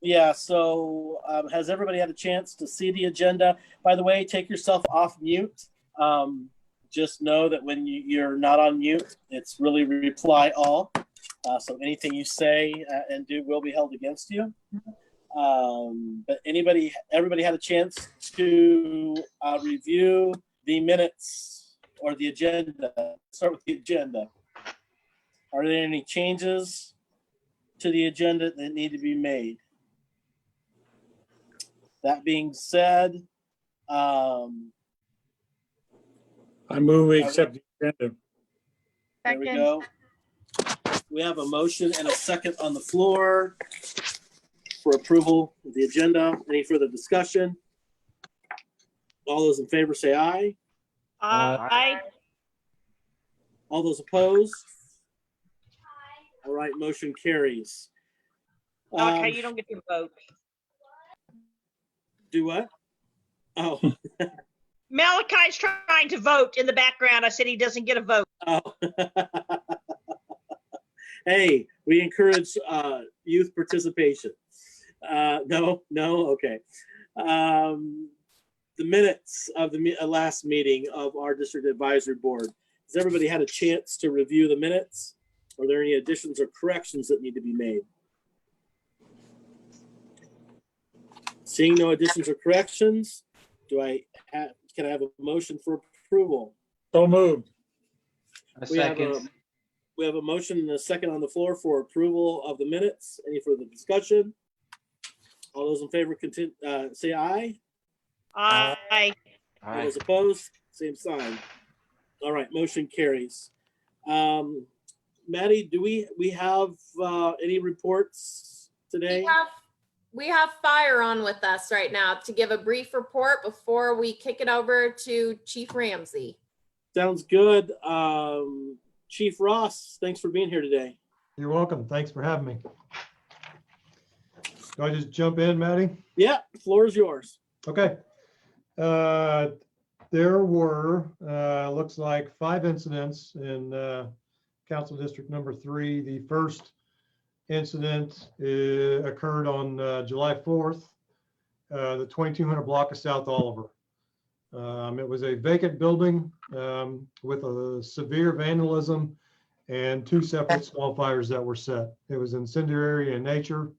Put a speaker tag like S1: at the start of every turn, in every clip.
S1: Yeah, so has everybody had a chance to see the agenda? By the way, take yourself off mute. Just know that when you're not on mute, it's really reply all. So anything you say and do will be held against you. But everybody had a chance to review the minutes or the agenda. Start with the agenda. Are there any changes to the agenda that need to be made? That being said,
S2: I move we accept the agenda.
S1: there we go. We have a motion and a second on the floor for approval of the agenda. Any further discussion? All those in favor say aye.
S3: Aye.
S1: All those opposed? All right, motion carries.
S3: Okay, you don't get to vote.
S1: Do what? Oh.
S3: Malachi's trying to vote in the background. I said he doesn't get a vote.
S1: Oh. Hey, we encourage youth participation. No, okay. The minutes of the last meeting of our district advisory board. Has everybody had a chance to review the minutes? Are there any additions or corrections that need to be made? Seeing no additions or corrections, can I have a motion for approval?
S2: So moved.
S1: We have a motion and a second on the floor for approval of the minutes. Any further discussion? All those in favor say aye.
S3: Aye.
S1: All those opposed, same sign. All right, motion carries. Maddie, do we have any reports today?
S4: We have Fire on with us right now to give a brief report before we kick it over to Chief Ramsey.
S1: Sounds good. Chief Ross, thanks for being here today.
S5: You're welcome. Thanks for having me. Do I just jump in, Maddie?
S1: Yeah, the floor is yours.
S5: Okay. There were, looks like 5 incidents in Council District number 3. The first incident occurred on July 4th, the 2200 block of South Oliver. It was a vacant building with a severe vandalism and 2 separate small fires that were set. It was incendiary in nature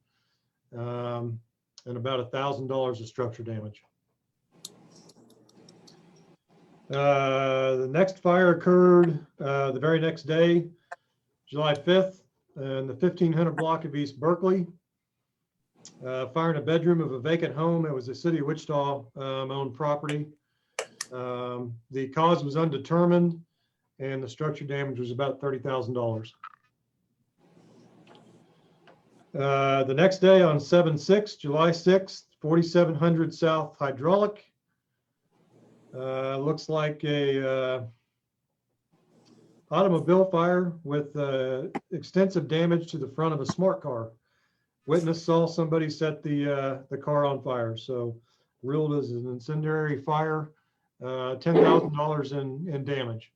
S5: and about $1,000 of structure damage. The next fire occurred the very next day, July 5th, in the 1500 block of East Berkeley. Fire in a bedroom of a vacant home. It was a City of Wichita owned property. The cause was undetermined and the structure damage was about $30,000. The next day on 7/6, July 6th, 4700 South Hydraulic. Looks like a automobile fire with extensive damage to the front of a smart car. Witness saw somebody set the car on fire. So ruled as an incendiary fire, $10,000 in damage.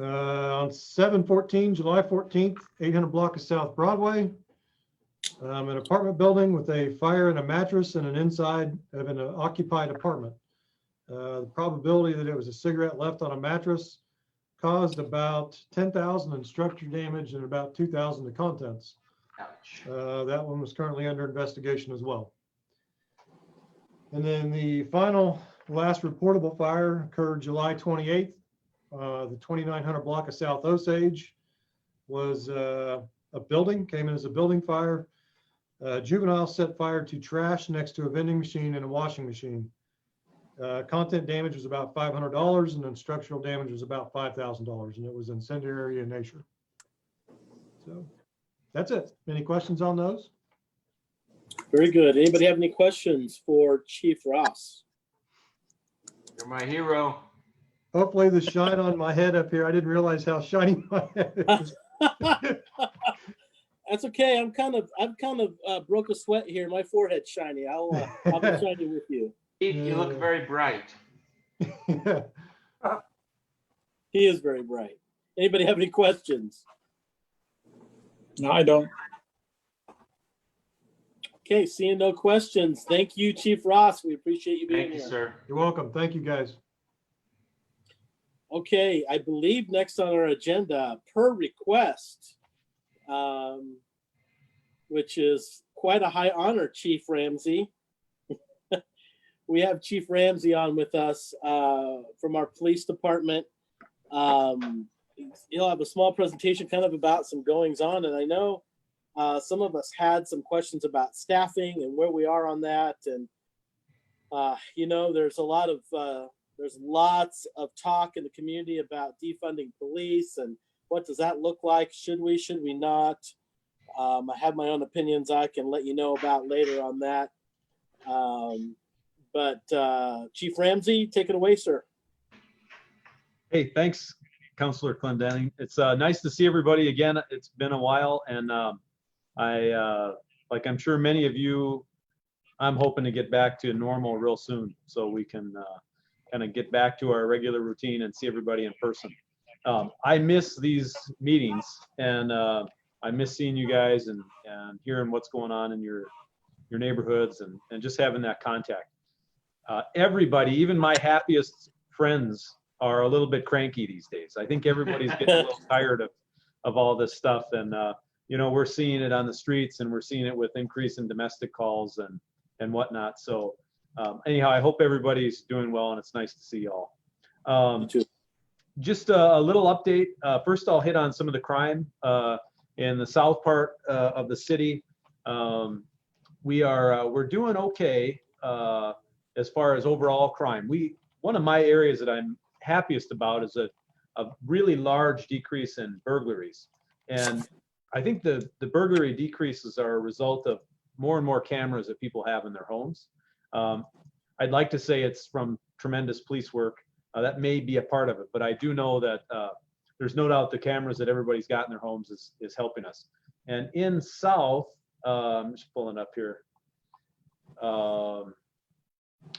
S5: On 7/14, July 14th, 800 block of South Broadway. An apartment building with a fire in a mattress and an inside of an occupied apartment. The probability that it was a cigarette left on a mattress caused about $10,000 in structure damage and about $2,000 to contents. Ouch. That one was currently under investigation as well. And then the last reportable fire occurred July 28th. The 2900 block of South Osage was a building, came in as a building fire. Juvenile set fire to trash next to a vending machine and a washing machine. Content damage was about $500 and then structural damage was about $5,000, and it was incendiary in nature. So that's it. Any questions on those?
S1: Very good. Anybody have any questions for Chief Ross?
S6: You're my hero.
S5: Hopefully the shine on my head up here. I didn't realize how shiny my head is.
S1: That's okay. I've kind of broke a sweat here. My forehead's shiny. I'll be shiny with you.
S6: You look very bright.
S5: Yeah.
S1: He is very bright. Anybody have any questions?
S2: No, I don't.
S1: Okay, seeing no questions. Thank you, Chief Ross. We appreciate you being
S6: Thank you,
S1: here.
S6: sir.
S5: You're welcome. Thank you, guys.
S1: Okay, I believe next on our agenda, per request, which is quite a high honor, Chief Ramsey. We have Chief Ramsey on with us from our police department. He'll have a small presentation kind of about some goings on, and I know some of us had some questions about staffing and where we are on that. And you know, there's lots of talk in the community about defunding police and what does that look like? Should we not? I have my own opinions I can let you know about later on that. But Chief Ramsey, take it away, sir.
S7: Hey, thanks, Councilor Clendenning. It's nice to see everybody again. It's been a while, and like I'm sure many of you, I'm hoping to get back to normal real soon, so we can kind of get back to our regular routine and see everybody in person. I miss these meetings, and I miss seeing you guys and hearing what's going on in your neighborhoods and just having that contact. Everybody, even my happiest friends, are a little bit cranky these days. I think everybody's getting a little tired of all this stuff, and you know, we're seeing it on the streets, and we're seeing it with increase in domestic calls and whatnot. So anyhow, I hope everybody's doing well, and it's nice to see y'all. Just a little update. First, I'll hit on some of the crime in the south part of the city. We're doing okay as far as overall crime. One of my areas that I'm happiest about is a really large decrease in burglaries. And I think the burglary decreases are a result of more and more cameras that people have in their homes. I'd like to say it's from tremendous police work. That may be a part of it, but I do know that there's no doubt the cameras that everybody's got in their homes is helping us. And in South, I'm just pulling up here. Our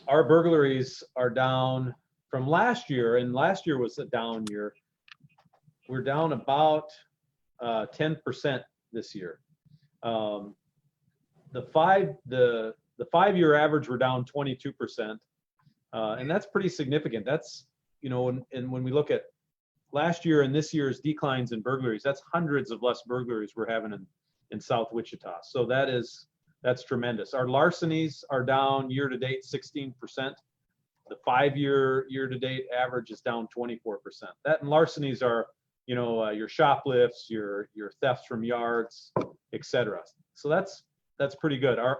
S7: burglaries are down from last year, and last year was a down year. We're down about 10% this year. The 5-year average, we're down 22%, and that's pretty significant. That's, you know, and when we look at last year and this year's declines in burglaries, that's hundreds of less burglaries we're having in South Wichita. So that's tremendous. Our larcenies are down year to date 16%. The 5-year year to date average is down 24%. That and larcenies are, you know, your shoplifts, your thefts from yards, etc. So that's pretty good. Our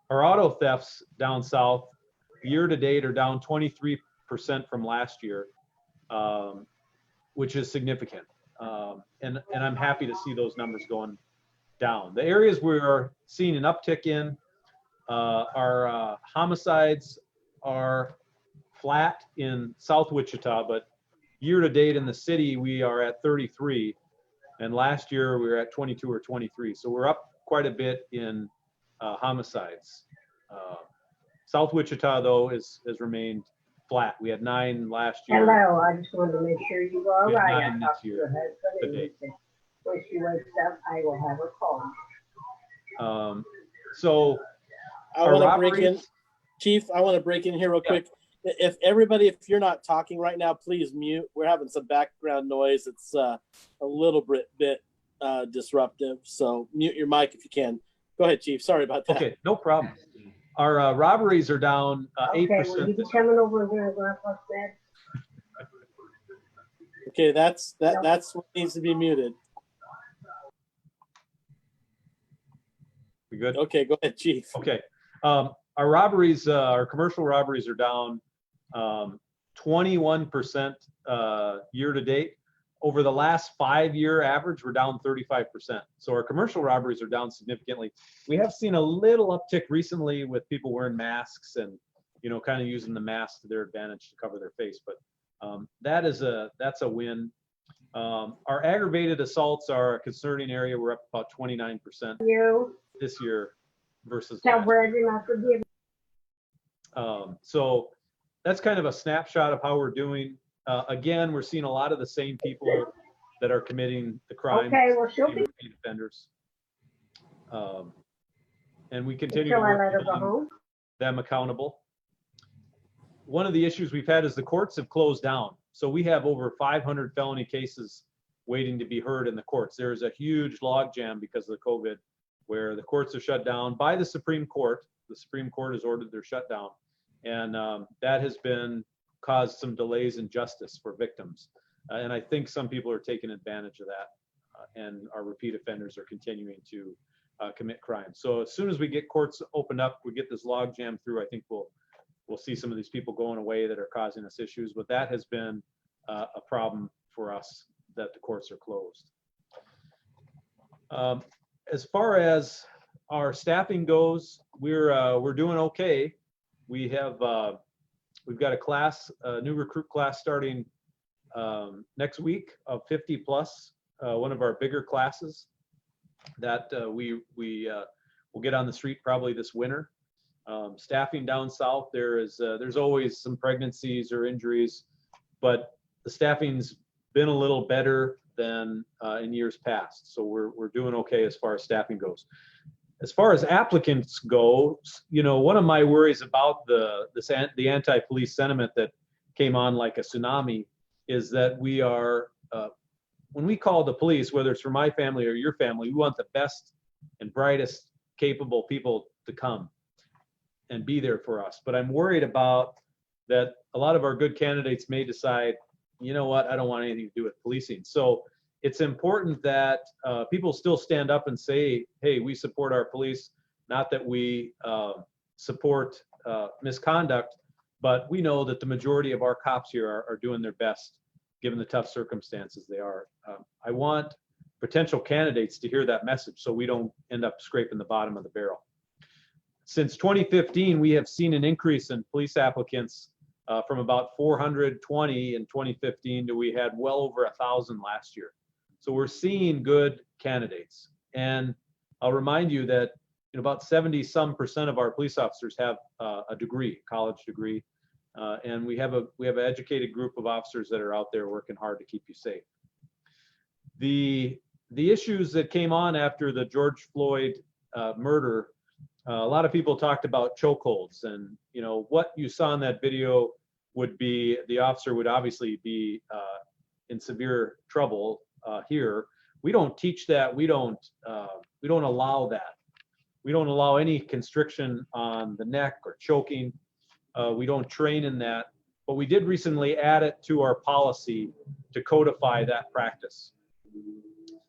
S7: auto thefts down south year to date are down 23% from last year, which is significant. And I'm happy to see those numbers going down. The areas we're seeing an uptick in our homicides are flat in South Wichita, but year to date in the city we are at 33, and last year we were at 22 or 23. So we're up quite a bit in homicides. South Wichita though has remained flat. We had 9 last year.
S8: Hello, I just wanted to make sure you were all
S7: We had
S8: right.
S7: 9
S8: I talked
S7: this
S8: to
S7: year
S8: your husband
S7: to
S8: and he
S7: date.
S8: said, when she wakes up, I will have her call.
S7: So
S1: I
S7: our
S1: want to break in,
S7: robberies-
S1: Chief. I want to break in here real quick. If you're not talking right now, please mute. We're having some background noise. It's a little bit disruptive. So mute your mic if you can. Go ahead, Chief. Sorry about that.
S7: Okay, no problem. Our robberies are down
S8: Okay,
S7: 8%.
S8: will you be coming over here and grab us that?
S1: Okay, that's what needs to be muted.
S7: We good?
S1: Okay, go ahead, Chief.
S7: Okay. Our robberies, our commercial robberies are down 21% year to date. Over the last 5-year average, we're down 35%. So our commercial robberies are down significantly. We have seen a little uptick recently with people wearing masks and, you know, kind of using the mask to their advantage to cover their face. But that's a win. Our aggravated assaults are a concerning area. We're up about 29%
S8: You
S7: this year versus
S8: tell
S7: last.
S8: Brandon I forgive him.
S7: So that's kind of a snapshot of how we're doing. Again, we're seeing a lot of the same people that are committing the crimes.
S8: Okay, well, she'll
S7: and
S8: be
S7: repeat offenders. And we continue to
S8: until I let
S7: work
S8: her
S7: to
S8: go
S7: hold
S8: home.
S7: them accountable. One of the issues we've had is the courts have closed down. So we have over 500 felony cases waiting to be heard in the courts. There's a huge logjam because of the COVID, where the courts are shut down by the Supreme Court. The Supreme Court has ordered their shutdown. And that has caused some delays in justice for victims. And I think some people are taking advantage of that. And our repeat offenders are continuing to commit crimes. So as soon as we get courts opened up, we get this logjam through, I think we'll see some of these people going away that are causing us issues. But that has been a problem for us, that the courts are closed. As far as our staffing goes, we're doing okay. We've got a class, a new recruit class starting next week of 50 plus, one of our bigger classes that we will get on the street probably this winter. Staffing down south, there's always some pregnancies or injuries, but the staffing's been a little better than in years past. So we're doing okay as far as staffing goes. As far as applicants go, one of my worries about the anti-police sentiment that came on like a tsunami is that we are, when we call the police, whether it's for my family or your family, we want the best and brightest capable people to come and be there for us. But I'm worried about that a lot of our good candidates may decide, you know what, I don't want anything to do with policing. So it's important that people still stand up and say, hey, we support our police, not that we support misconduct, but we know that the majority of our cops here are doing their best given the tough circumstances they are. I want potential candidates to hear that message so we don't end up scraping the bottom of the barrel. Since 2015, we have seen an increase in police applicants from about 420 in 2015 to we had well over 1,000 last year. So we're seeing good candidates. And I'll remind you that about 70% of our police officers have a degree, college degree. And we have an educated group of officers that are out there working hard to keep you safe. The issues that came on after the George Floyd murder, a lot of people talked about chokeholds, and what you saw in that video would be the officer would obviously be in severe trouble here. We don't teach that. We don't allow that. We don't allow any constriction on the neck or choking. We don't train in that, but we did recently add it to our policy to codify that practice.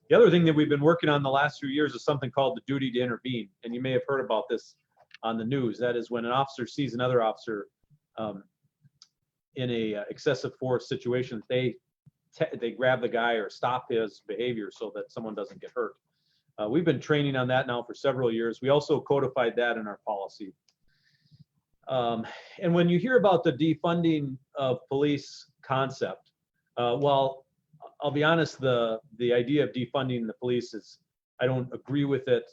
S7: The other thing that we've been working on the last few years is something called the duty to intervene. And you may have heard about this on the news. That is when an officer sees another officer in a excessive force situation, they grab the guy or stop his behavior so that someone doesn't get hurt. We've been training on that now for several years. We also codified that in our policy. And when you hear about the defunding of police concept, well, I'll be honest, the idea of defunding the police I don't agree with it.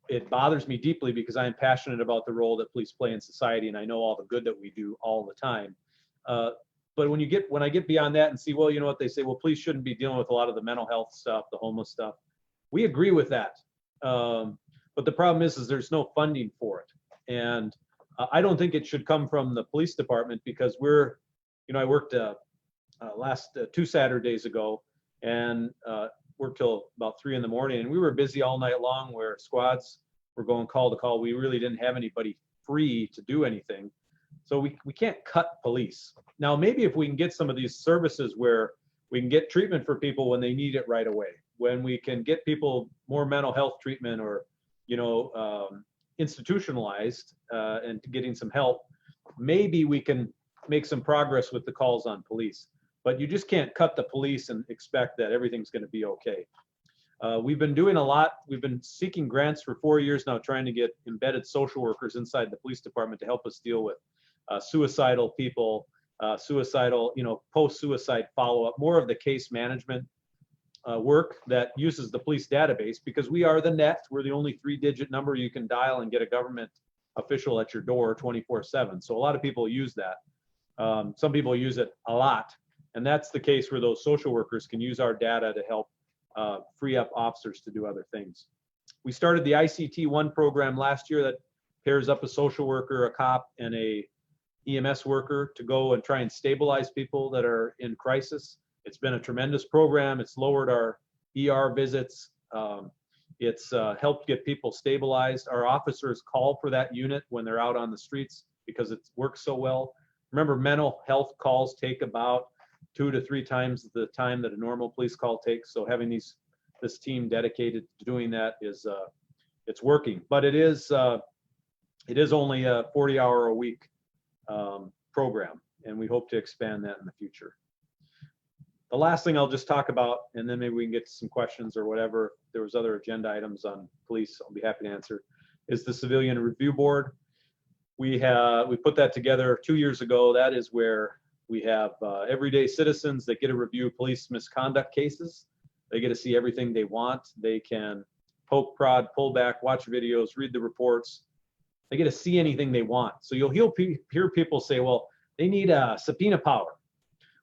S7: It bothers me deeply because I am passionate about the role that police play in society, and I know all the good that we do all the time. But when I get beyond that and see, well, you know what they say, well, police shouldn't be dealing with a lot of the mental health stuff, the homeless stuff. We agree with that. But the problem is there's no funding for it. And I don't think it should come from the police department because I worked last 2 Saturdays ago and worked till about 3 in the morning, and we were busy all night long where squads were going call to call. We really didn't have anybody free to do anything. So we can't cut police. Now, maybe if we can get some of these services where we can get treatment for people when they need it right away, when we can get people more mental health treatment or, institutionalized and getting some help, maybe we can make some progress with the calls on police. But you just can't cut the police and expect that everything's going to be okay. We've been doing a lot. We've been seeking grants for 4 years now, trying to get embedded social workers inside the police department to help us deal with suicidal people, post-suicide follow-up, more of the case management work that uses the police database, because we are the net. We're the only 3-digit number you can dial and get a government official at your door 24/7. So a lot of people use that. Some people use it a lot. And that's the case where those social workers can use our data to help free up officers to do other things. We started the ICT-1 program last year that pairs up a social worker, a cop, and a EMS worker to go and try and stabilize people that are in crisis. It's been a tremendous program. It's lowered our ER visits. It's helped get people stabilized. Our officers call for that unit when they're out on the streets because it works so well. Remember, mental health calls take about 2 to 3 times the time that a normal police call takes. So having this team dedicated to doing that is it's working. But it is only a 40-hour-a-week program, and we hope to expand that in the future. The last thing I'll just talk about, and then maybe we can get to some questions or whatever. If there was other agenda items on police, I'll be happy to answer, is the Civilian Review Board. We put that together 2 years ago. That is where we have everyday citizens that get to review police misconduct cases. They get to see everything they want. They can poke, prod, pull back, watch videos, read the reports. They get to see anything they want. So you'll hear people say, well, they need a subpoena power.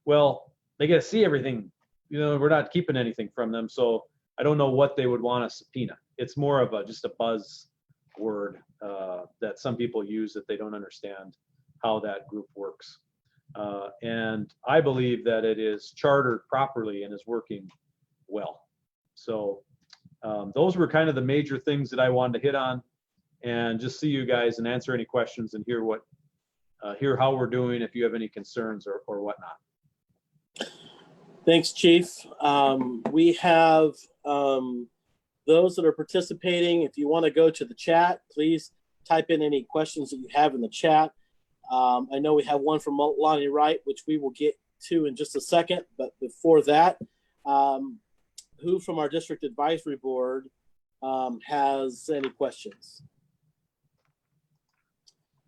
S7: Well, they get to see everything. You know, we're not keeping anything from them. So I don't know what they would want a subpoena. It's more of just a buzz word that some people use that they don't understand how that group works. And I believe that it is chartered properly and is working well. So those were kind of the major things that I wanted to hit on, and just see you guys and answer any questions and hear how we're doing if you have any concerns or whatnot.
S1: Thanks, Chief. We have those that are participating. If you want to go to the chat, please type in any questions that you have in the chat. I know we have one from Lonnie Wright, which we will get to in just a second. But before that, who from our district advisory board has any questions?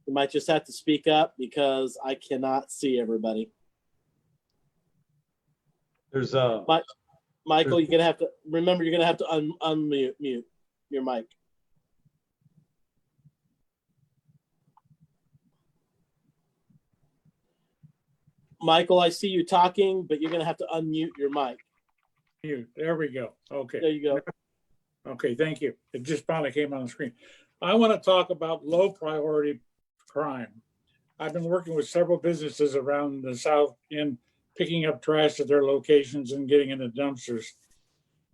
S1: You might just have to speak up because I cannot see everybody.
S7: There's
S1: Michael, you're gonna have to remember. You're gonna have to unmute your mic. Michael, I see you talking, but you're gonna have to unmute your mic.
S2: There we go. Okay.
S1: There you go.
S2: Okay, thank you. It just finally came on the screen. I want to talk about low priority crime. I've been working with several businesses around the South in picking up trash at their locations and getting into dumpsters.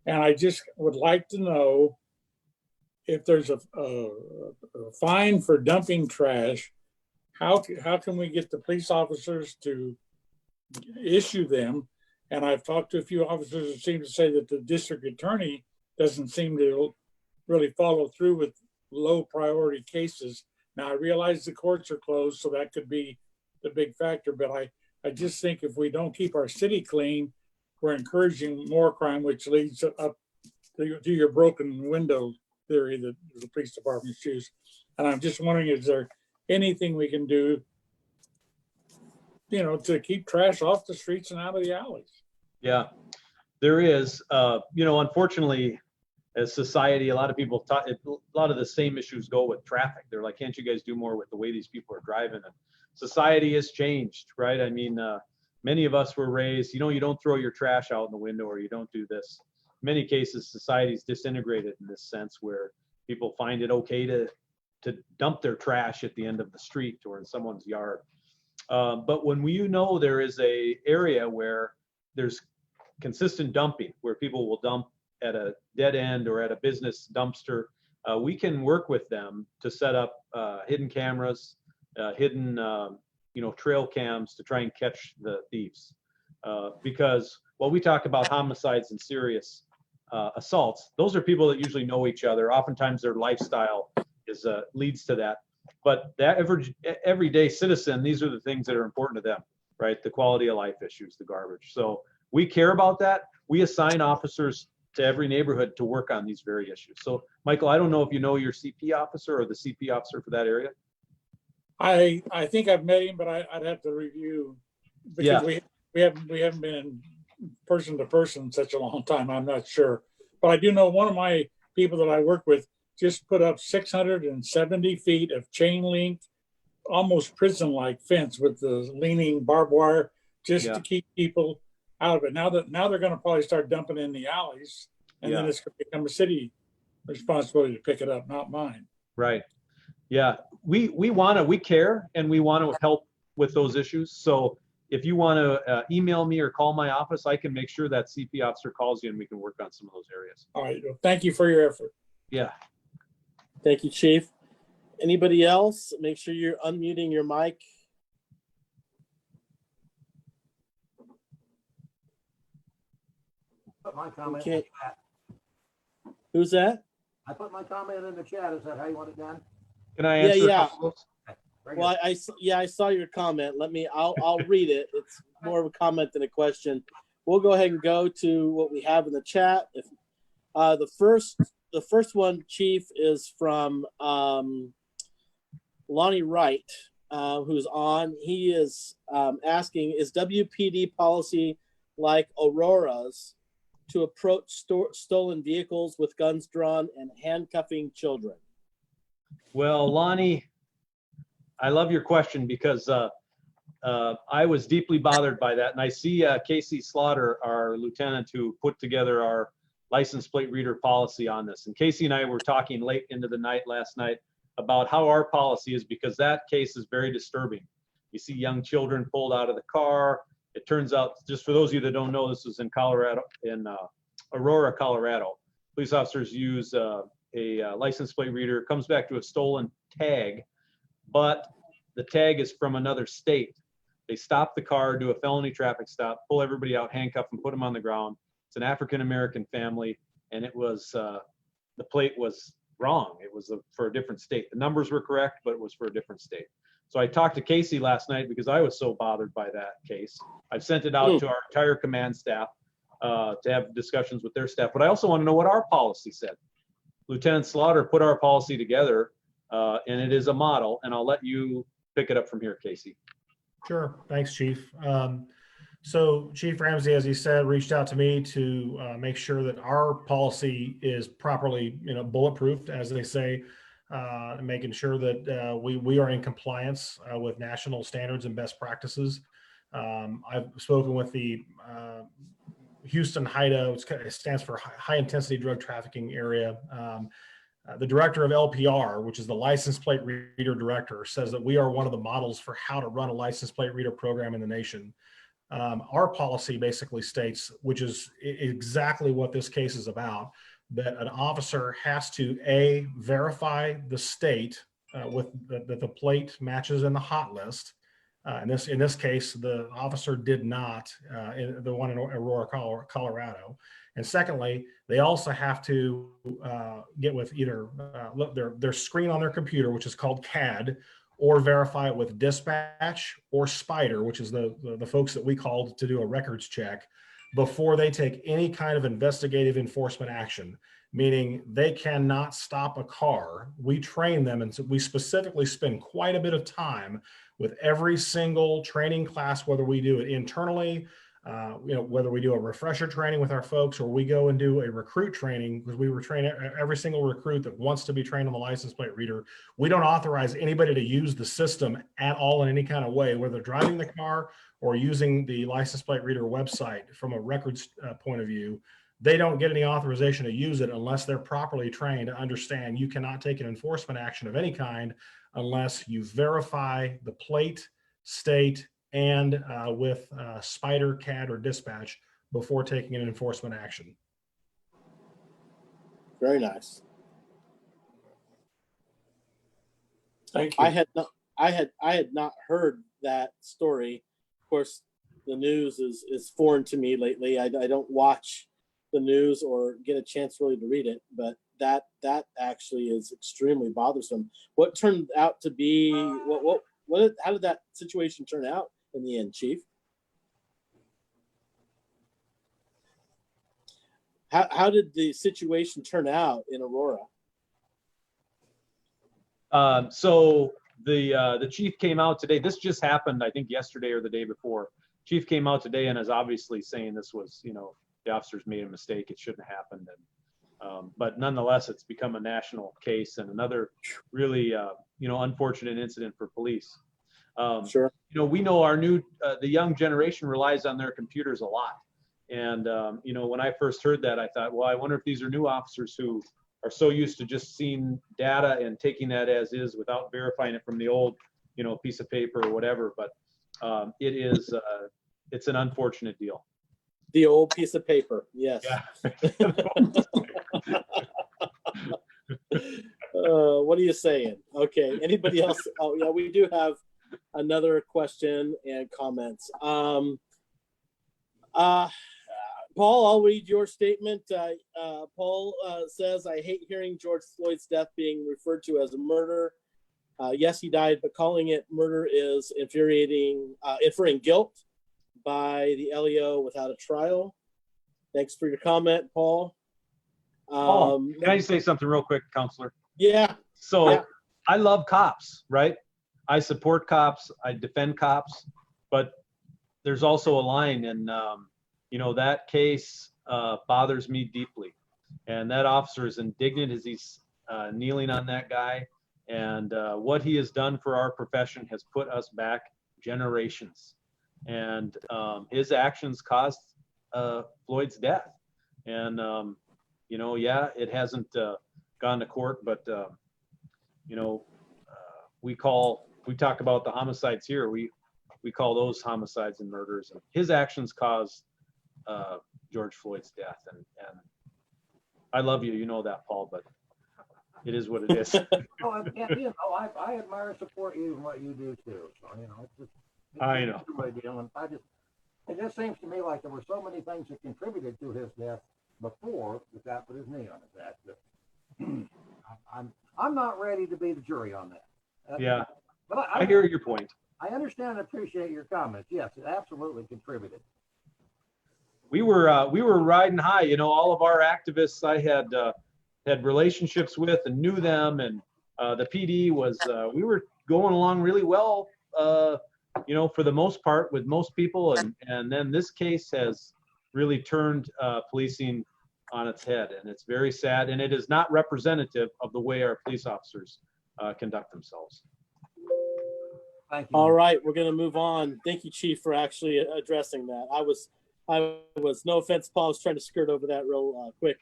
S2: And I just would like to know if there's a fine for dumping trash, how can we get the police officers to issue them? And I've talked to a few officers that seem to say that the district attorney doesn't seem to really follow through with low priority cases. Now, I realize the courts are closed, so that could be the big factor, but I just think if we don't keep our city clean, we're encouraging more crime, which leads up to your broken window theory that the police departments use. And I'm just wondering, is there anything we can do, to keep trash off the streets and out of the alleys?
S7: Yeah, there is. Unfortunately, as society, a lot of people a lot of the same issues go with traffic. They're like, can't you guys do more with the way these people are driving? And society has changed, right? I mean, many of us were raised, you don't throw your trash out in the window, or you don't do this. In many cases, society's disintegrated in this sense where people find it okay to dump their trash at the end of the street or in someone's yard. But when there is a area where there's consistent dumping, where people will dump at a dead end or at a business dumpster, we can work with them to set up hidden cameras, hidden trail cams to try and catch the thieves. Because while we talk about homicides and serious assaults, those are people that usually know each other. Oftentimes their lifestyle leads to that. But that everyday citizen, these are the things that are important to them, right? The quality of life issues, the garbage. So we care about that. We assign officers to every neighborhood to work on these very issues. So Michael, I don't know if you know your CP officer or the CP officer for that area.
S2: I think I've met him, but I'd have to review because we haven't been in person to person in such a long time. I'm not sure, but I do know one of my people that I work with just put up 670 feet of chain link, almost prison-like fence with the leaning barbed wire, just to keep people out of it. Now they're going to probably start dumping in the alleys, and then
S7: Yeah.
S2: it's going to become a city responsibility to pick it up, not mine.
S7: Right. Yeah, we care and we want to help with those issues. So if you want to email me or call my office, I can make sure that CP officer calls you and we can work on some of those areas.
S2: All right. Well, thank you for your effort.
S7: Yeah.
S1: Thank you, Chief. Anybody else? Make sure you're unmuting your mic.
S9: Put my comment
S1: Okay.
S9: in the chat.
S1: Who's that?
S9: I put my comment in the chat. Is that how you want it done?
S7: Can I
S1: Yeah,
S7: answer?
S1: yeah.
S7: A couple of those?
S9: Very
S1: Well,
S9: good.
S1: I saw your comment. I'll read it. It's more of a comment than a question. We'll go ahead and go to what we have in the chat. If the first one, Chief, is from Lonnie Wright, who's on. He is asking, is WPD policy like Aurora's to approach stolen vehicles with guns drawn and handcuffing children?
S7: Well, Lonnie, I love your question because I was deeply bothered by that. And I see Casey Slaughter, our lieutenant, who put together our license plate reader policy on this. And Casey and I were talking late into the night last night about how our policy is, because that case is very disturbing. You see young children pulled out of the car. It turns out, just for those of you that don't know, this was in Colorado, in Aurora, Colorado. Police officers use a license plate reader, comes back to a stolen tag, but the tag is from another state. They stop the car, do a felony traffic stop, pull everybody out, handcuff them, put them on the ground. It's an African-American family, and it was, the plate was wrong. It was for a different state. The numbers were correct, but it was for a different state. So I talked to Casey last night because I was so bothered by that case. I've sent it out to our entire command staff to have discussions with their staff, but I also want to know what our policy said. Lieutenant Slaughter put our policy together, and it is a model, and I'll let you pick it up from here, Casey.
S10: Sure. Thanks, Chief. So Chief Ramsey, as he said, reached out to me to make sure that our policy is properly, bulletproofed, as they say, making sure that we are in compliance with national standards and best practices. I've spoken with the Houston HIDA, which stands for High Intensity Drug Trafficking Area. The director of LPR, which is the license plate reader director, says that we are one of the models for how to run a license plate reader program in the nation. Our policy basically states, which is exactly what this case is about, that an officer has to verify the state that the plate matches in the hot list. In this case, the officer did not, the one in Aurora, Colorado. And secondly, they also have to get with either their screen on their computer, which is called CAD, or verify it with Dispatch or Spider, which is the folks that we called to do a records check, before they take any kind of investigative enforcement action, meaning they cannot stop a car. We train them, and so we specifically spend quite a bit of time with every single training class, whether we do it internally, whether we do a refresher training with our folks, or we go and do a recruit training, because we train every single recruit that wants to be trained on the license plate reader. We don't authorize anybody to use the system at all in any kind of way, whether driving the car or using the license plate reader website from a records point of view. They don't get any authorization to use it unless they're properly trained to understand you cannot take an enforcement action of any kind unless you verify the plate, state, and with Spider, CAD, or Dispatch before taking an enforcement action.
S1: Very nice.
S2: Thank you.
S1: I had not heard that story. Of course, the news is foreign to me lately. I don't watch the news or get a chance really to read it, but that actually is extremely bothersome. What turned out to be how did that situation turn out in the end, Chief? How did the situation turn out in Aurora?
S7: So the chief came out today. This just happened, I think, yesterday or the day before. Chief came out today and is obviously saying this was, the officers made a mistake. It shouldn't have happened. And, but nonetheless, it's become a national case and another really, unfortunate incident for police.
S1: Sure.
S7: We know our the young generation relies on their computers a lot. And, you know, when I first heard that, I thought, well, I wonder if these are new officers who are so used to just seeing data and taking that as is without verifying it from the old, you know, piece of paper or whatever. But it is, it's an unfortunate deal.
S1: The old piece of paper. Yes.
S7: Yeah.
S1: What are you saying? Okay. Anybody else? Oh, yeah, we do have another question and comments. Paul, I'll read your statement. Paul says, I hate hearing George Floyd's death being referred to as a murder. Yes, he died, but calling it murder is infuriating, inferring guilt by the LEO without a trial. Thanks for your comment, Paul.
S7: Can I say something real quick, Counselor?
S1: Yeah.
S7: So
S1: Yeah.
S7: I love cops, right? I support cops, I defend cops, but there's also a line, and you know, that case bothers me deeply. And that officer is indignant as he's kneeling on that guy. And what he has done for our profession has put us back generations. And his actions caused Floyd's death. And, you know, yeah, it hasn't gone to court, but, you know, we talk about the homicides here. We call those homicides and murders. And his actions caused George Floyd's death. And I love you, you know that, Paul, but it is what it is.
S9: Oh, and, you know, I admire and support you and what you do too. So, you know, it's
S7: I know.
S9: a two-way deal. And it just seems to me like there were so many things that contributed to his death before the guy put his knee on his ass. I'm not ready to be the jury on that.
S7: Yeah,
S9: But
S7: I hear your point.
S9: I understand and appreciate your comments. Yes, it absolutely contributed.
S7: We were riding high, you know, all of our activists I had relationships with and knew them, and the PD was, we were going along really well, you know, for the most part with most people. And then this case has really turned policing on its head, and it's very sad, and it is not representative of the way our police officers conduct themselves.
S9: Thank you.
S1: All right, we're going to move on. Thank you, Chief, for actually addressing that. I was, no offense, Paul, I was trying to skirt over that real quick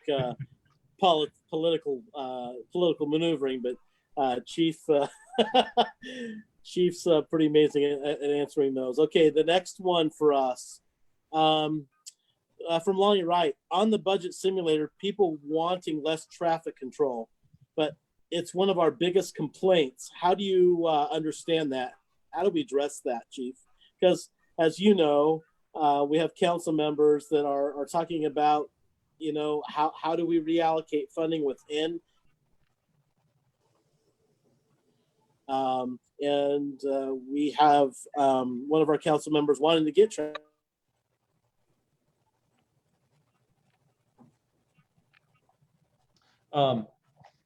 S1: political maneuvering, but Chief's pretty amazing at answering those. Okay, the next one for us, from Lonnie Wright, on the budget simulator, people wanting less traffic control, but it's one of our biggest complaints. How do you understand that? How do we address that, Chief? Because as you know, we have council members that are talking about, you know, how do we reallocate funding within? And we have one of our council members wanting to get traffic.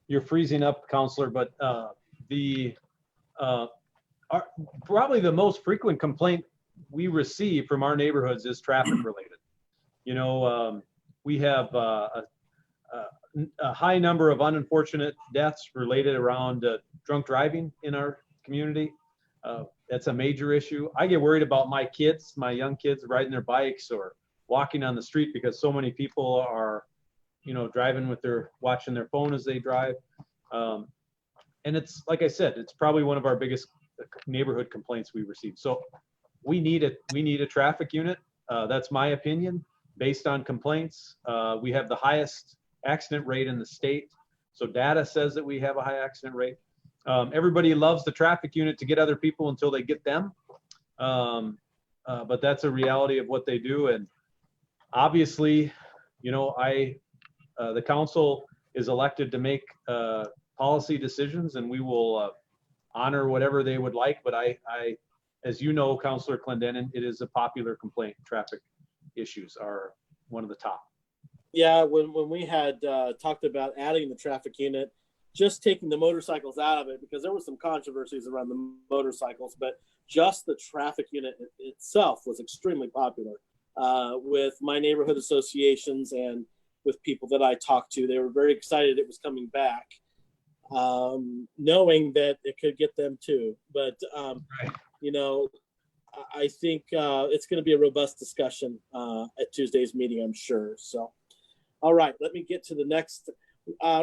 S7: You're freezing up, Counselor, but probably the most frequent complaint we receive from our neighborhoods is traffic related. You know, we have a high number of unfortunate deaths related around drunk driving in our community. That's a major issue. I get worried about my kids, my young kids riding their bikes or walking on the street because so many people are, you know, driving with watching their phone as they drive. And it's, like I said, it's probably one of our biggest neighborhood complaints we receive. So we need a traffic unit. That's my opinion based on complaints. We have the highest accident rate in the state. So data says that we have a high accident rate. Everybody loves the traffic unit to get other people until they get them. But that's a reality of what they do. And obviously, you know, the council is elected to make policy decisions, and we will honor whatever they would like. But I, as you know, Councilor Clendenin, it is a popular complaint. Traffic issues are one of the top.
S1: Yeah, when we had talked about adding the traffic unit, just taking the motorcycles out of it, because there were some controversies around the motorcycles, but just the traffic unit itself was extremely popular with my neighborhood associations and with people that I talked to. They were very excited it was coming back, knowing that it could get them too. But,
S7: Right.
S1: you know, I think it's going to be a robust discussion at Tuesday's meeting, I'm sure. So, all right, let me get to the next.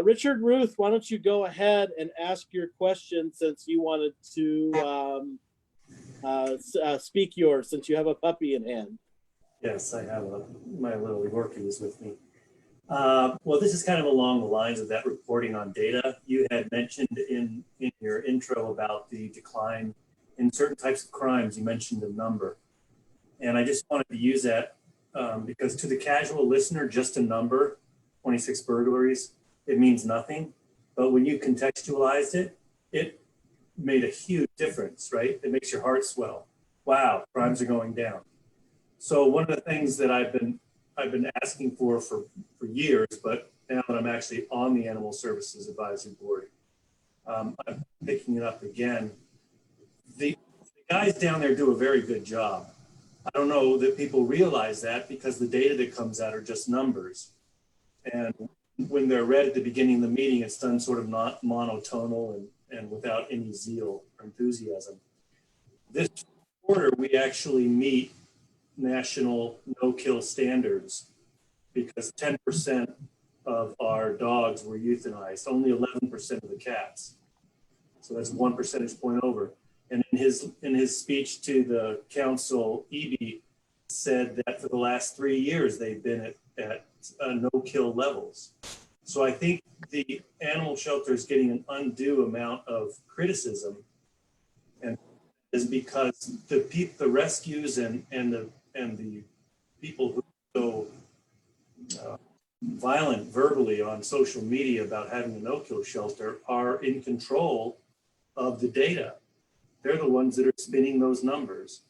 S1: Richard Ruth, why don't you go ahead and ask your question since you wanted to speak yours, since you have a puppy in hand.
S11: Yes, I have my little Yorkies with me. Well, this is kind of along the lines of that reporting on data. You had mentioned in your intro about the decline in certain types of crimes. You mentioned a number. And I just wanted to use that because to the casual listener, just a number, 26 burglaries, it means nothing. But when you contextualized it, it made a huge difference, right? It makes your heart swell. Wow, crimes are going down. So one of the things that I've been asking for years, but now that I'm actually on the Animal Services Advisory Board, I'm picking it up again. The guys down there do a very good job. I don't know that people realize that because the data that comes out are just numbers. And when they're read at the beginning of the meeting, it's done sort of not monotonal and without any zeal or enthusiasm. This quarter, we actually meet national no-kill standards because 10% of our dogs were euthanized, only 11% of the cats. So that's 1 percentage point over. And in his speech to the council, EB said that for the last 3 years, they've been at no-kill levels. So I think the animal shelter is getting an undue amount of criticism, and is because the rescues and the people who go violent verbally on social media about having a no-kill shelter are in control of the data. They're the ones that are spinning those numbers.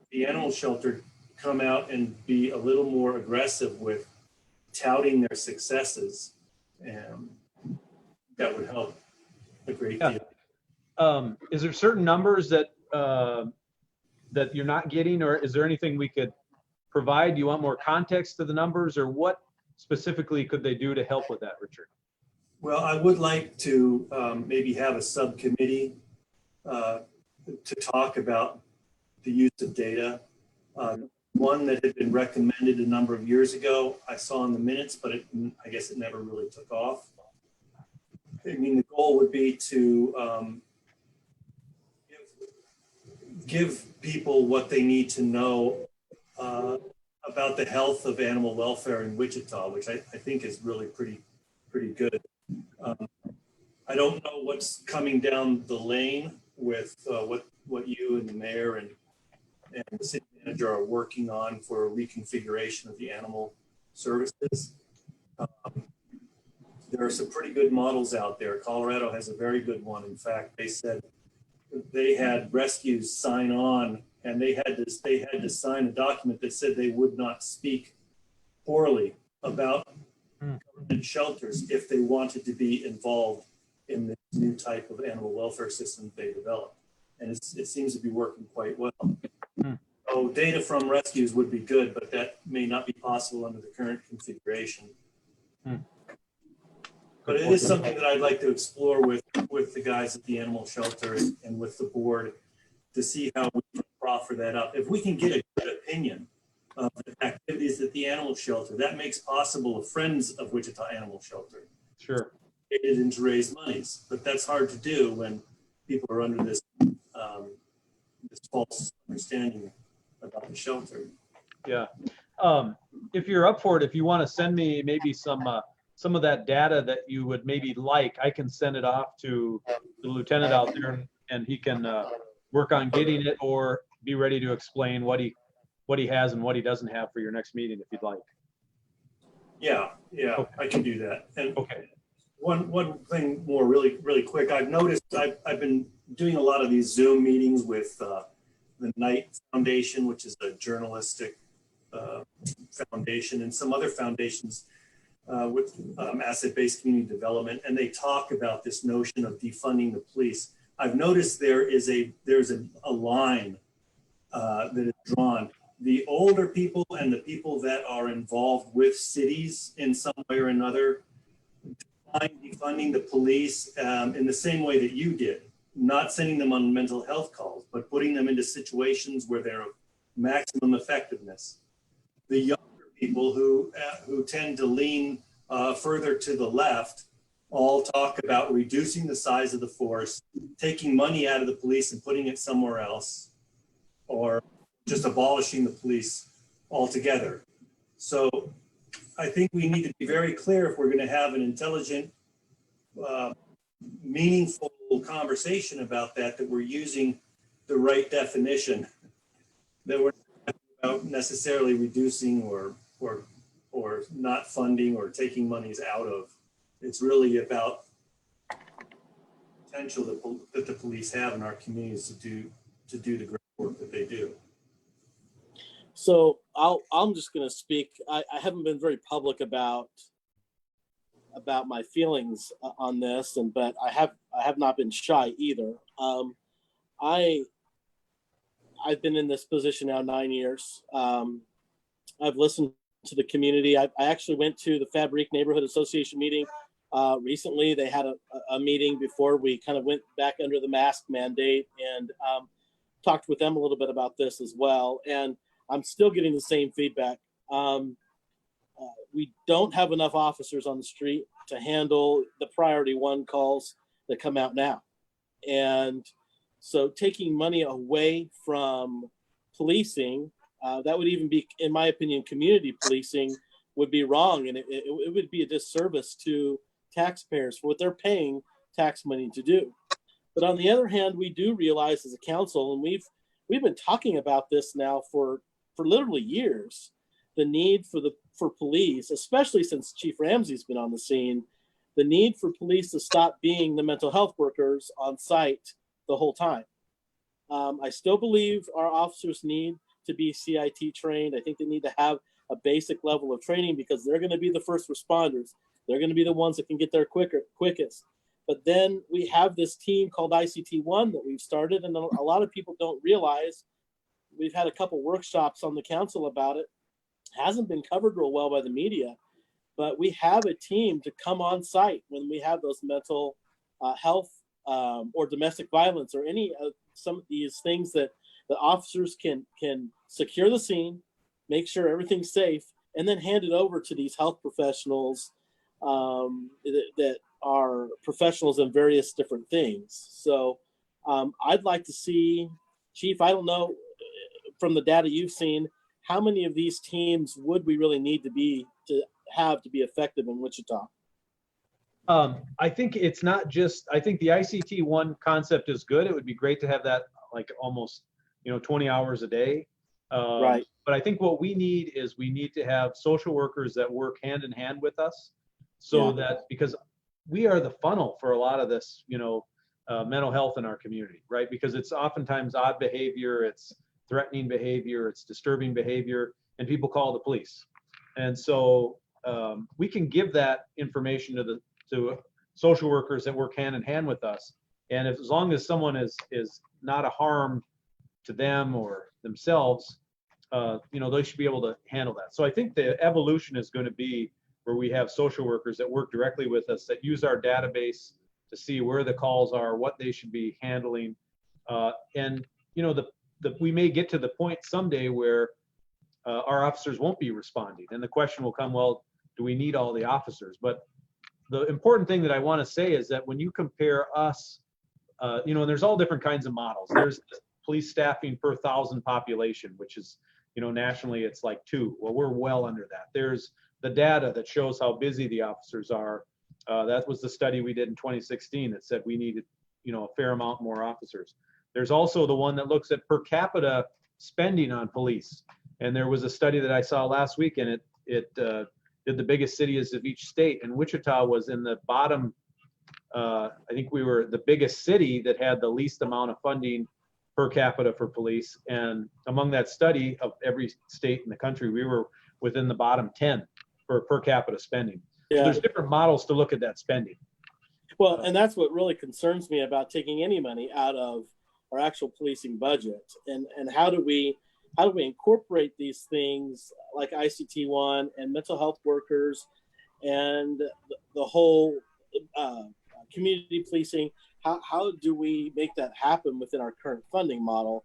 S11: The animal shelter come out and be a little more aggressive with touting their successes, and that would help a great deal.
S7: Is there certain numbers that that you're not getting, or is there anything we could provide? Do you want more context to the numbers, or what specifically could they do to help with that, Richard?
S11: Well, I would like to maybe have a subcommittee to talk about the use of data. One that had been recommended a number of years ago, I saw in the minutes, but I guess it never really took off. I mean, the goal would be to give people what they need to know about the health of animal welfare in Wichita, which I think is really pretty good. I don't know what's coming down the lane with what you and the mayor and the city manager are working on for a reconfiguration of the animal services. There are some pretty good models out there. Colorado has a very good one. In fact, they said they had rescues sign on, and they had to sign a document that said they would not speak poorly about government shelters if they wanted to be involved in this new type of animal welfare system they developed. And it seems to be working quite well. So data from rescues would be good, but that may not be possible under the current configuration. But it is something that I'd like to explore with the guys at the animal shelter and with the board to see how we can proffer that up. If we can get a good opinion of the activities at the animal shelter, that makes possible a Friends of Wichita Animal Shelter.
S7: Sure.
S11: And to raise monies, but that's hard to do when people are under this this false understanding about the shelter.
S7: Yeah. If you're up for it, if you want to send me maybe some of that data that you would maybe like, I can send it off to the lieutenant out there, and he can work on getting it or be ready to explain what he has and what he doesn't have for your next meeting if you'd like.
S11: Yeah,
S7: Okay.
S11: I can do that. And
S7: okay.
S11: One thing more really quick, I've noticed I've been doing a lot of these Zoom meetings with the Knight Foundation, which is a journalistic foundation, and some other foundations with asset-based community development, and they talk about this notion of defunding the police. I've noticed there's a line that is drawn. The older people and the people that are involved with cities in some way or another define defunding the police in the same way that you did. not sending them on mental health calls, but putting them into situations where they're of maximum effectiveness. The younger people who tend to lean further to the left all talk about reducing the size of the force, taking money out of the police and putting it somewhere else, or just abolishing the police altogether. So I think we need to be very clear if we're going to have an intelligent, meaningful conversation about that, that we're using the right definition, that we're not about necessarily reducing or not funding or taking monies out of. It's really about potential that the police have in our communities to do the great work that they do.
S1: So I'm just going to speak. I haven't been very public about my feelings on this, but I have not been shy either. I've been in this position now 9 years. I've listened to the community. I actually went to the Fabrique Neighborhood Association meeting recently. They had a meeting before we kind of went back under the mask mandate, and talked with them a little bit about this as well. And I'm still getting the same feedback. We don't have enough officers on the street to handle the priority 1 calls that come out now. And so taking money away from policing, that would even be, in my opinion, community policing would be wrong. And it would be a disservice to taxpayers for what they're paying tax money to do. But on the other hand, we do realize as a council, and we've been talking about this now for literally years, the need for police, especially since Chief Ramsey's been on the scene, the need for police to stop being the mental health workers on site the whole time. I still believe our officers need to be CIT trained. I think they need to have a basic level of training because they're going to be the first responders. They're going to be the ones that can get there quickest. But then we have this team called ICT-1 that we've started, and a lot of people don't realize. We've had a couple workshops on the council about it. Hasn't been covered real well by the media, but we have a team to come on site when we have those mental health or domestic violence or any of some of these things that the officers can secure the scene, make sure everything's safe, and then hand it over to these health professionals that are professionals in various different things. So I'd like to see, Chief, I don't know, from the data you've seen, how many of these teams would we really need to have to be effective in Wichita?
S7: I think it's not just, I think the ICT-1 concept is good. It would be great to have that like almost, 20 hours a day.
S1: Right.
S7: But I think what we need is we need to have social workers that work hand in hand with us so that, because we are the funnel for a lot of this, mental health in our community, right? Because it's oftentimes odd behavior, it's threatening behavior, it's disturbing behavior, and people call the police. And so we can give that information to social workers that work hand in hand with us. And as long as someone is not a harm to them or themselves, they should be able to handle that. So I think the evolution is going to be where we have social workers that work directly with us, that use our database to see where the calls are, what they should be handling. We may get to the point someday where our officers won't be responding. And the question will come, well, do we need all the officers? But the important thing that I want to say is that when you compare us, and there's all different kinds of models. There's police staffing per 1,000 population, which is, nationally it's like 2. Well, we're well under that. There's the data that shows how busy the officers are. That was the study we did in 2016 that said we needed, a fair amount more officers. There's also the one that looks at per capita spending on police. And there was a study that I saw last week, and it did the biggest cities of each state. And Wichita was in the bottom. I think we were the biggest city that had the least amount of funding per capita for police. And among that study of every state in the country, we were within the bottom 10 for per capita spending.
S1: Yeah.
S7: So there's different models to look at that spending.
S1: Well, and that's what really concerns me about taking any money out of our actual policing budget, and how do we incorporate these things like ICT-1 and mental health workers and the whole community policing. How do we make that happen within our current funding model?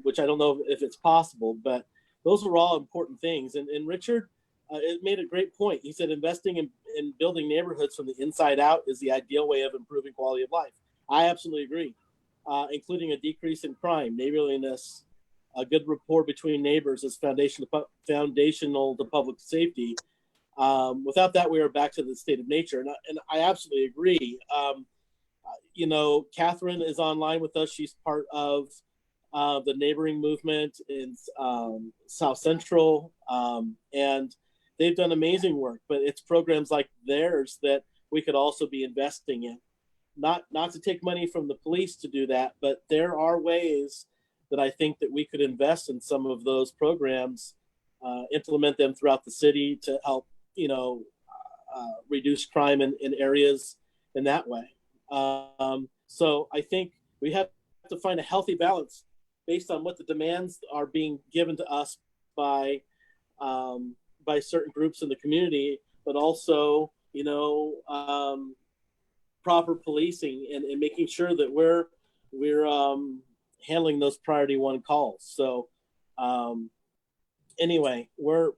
S1: Which I don't know if it's possible, but those are all important things. And Richard, it made a great point. He said investing in building neighborhoods from the inside out is the ideal way of improving quality of life. I absolutely agree, including a decrease in crime, neighborliness, a good rapport between neighbors is foundational to public safety. Without that, we are back to the state of nature. And I absolutely agree. You know, Catherine is online with us. She's part of the neighboring movement in South Central. And they've done amazing work, but it's programs like theirs that we could also be investing in. Not to take money from the police to do that, but there are ways that I think that we could invest in some of those programs, implement them throughout the city to help, you know, reduce crime in areas in that way. So I think we have to find a healthy balance based on what the demands are being given to us by certain groups in the community, but also, you know, proper policing and making sure that we're handling those priority one calls. So anyway, we're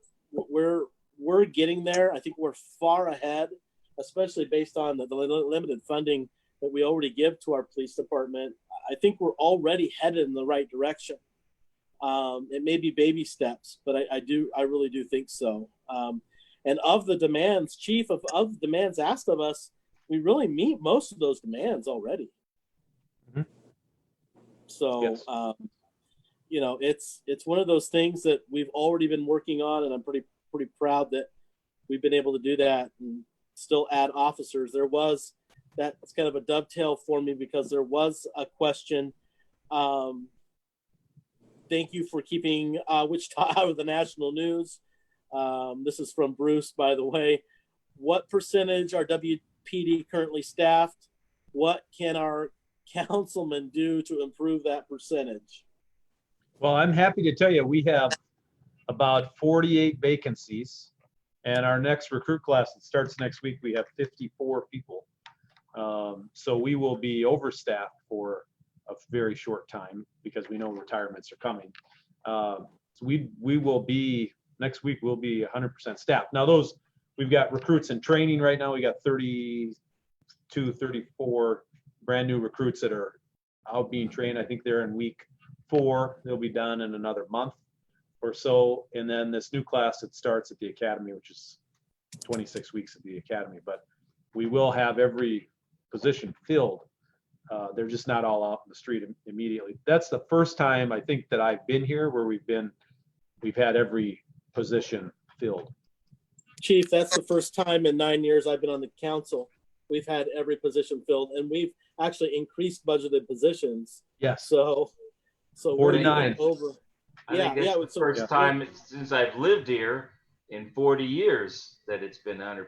S1: getting there. I think we're far ahead, especially based on the limited funding that we already give to our police department. I think we're already headed in the right direction. It may be baby steps, but I really do think so. And of the demands, Chief, of the demands asked of us, we really meet most of those demands already. Mm-hmm. So, yes. You know, it's one of those things that we've already been working on, and I'm pretty proud that we've been able to do that and still add officers. That's kind of a dovetail for me because there was a question. Thank you for keeping Wichita out of the national news. This is from Bruce, by the way. What percentage are WPD currently staffed? What can our councilmen do to improve that percentage?
S7: Well, I'm happy to tell you we have about 48 vacancies, and our next recruit class that starts next week, we have 54 people. So we will be overstaffed for a very short time because we know retirements are coming. So we will be, next week we'll be 100% staffed. Now those, we've got recruits in training right now. We got 32, 34 brand new recruits that are out being trained. I think they're in week 4. They'll be done in another month or so. And then this new class that starts at the academy, which is 26 weeks at the academy, but we will have every position filled. They're just not all out in the street immediately. That's the first time I think that I've been here where we've had every position filled.
S1: Chief, that's the first time in 9 years I've been on the council we've had every position filled, and we've actually increased budgeted positions.
S7: Yes.
S1: So
S7: 49
S1: over.
S6: I think it's the first time since I've lived here in 40 years that it's been 100%.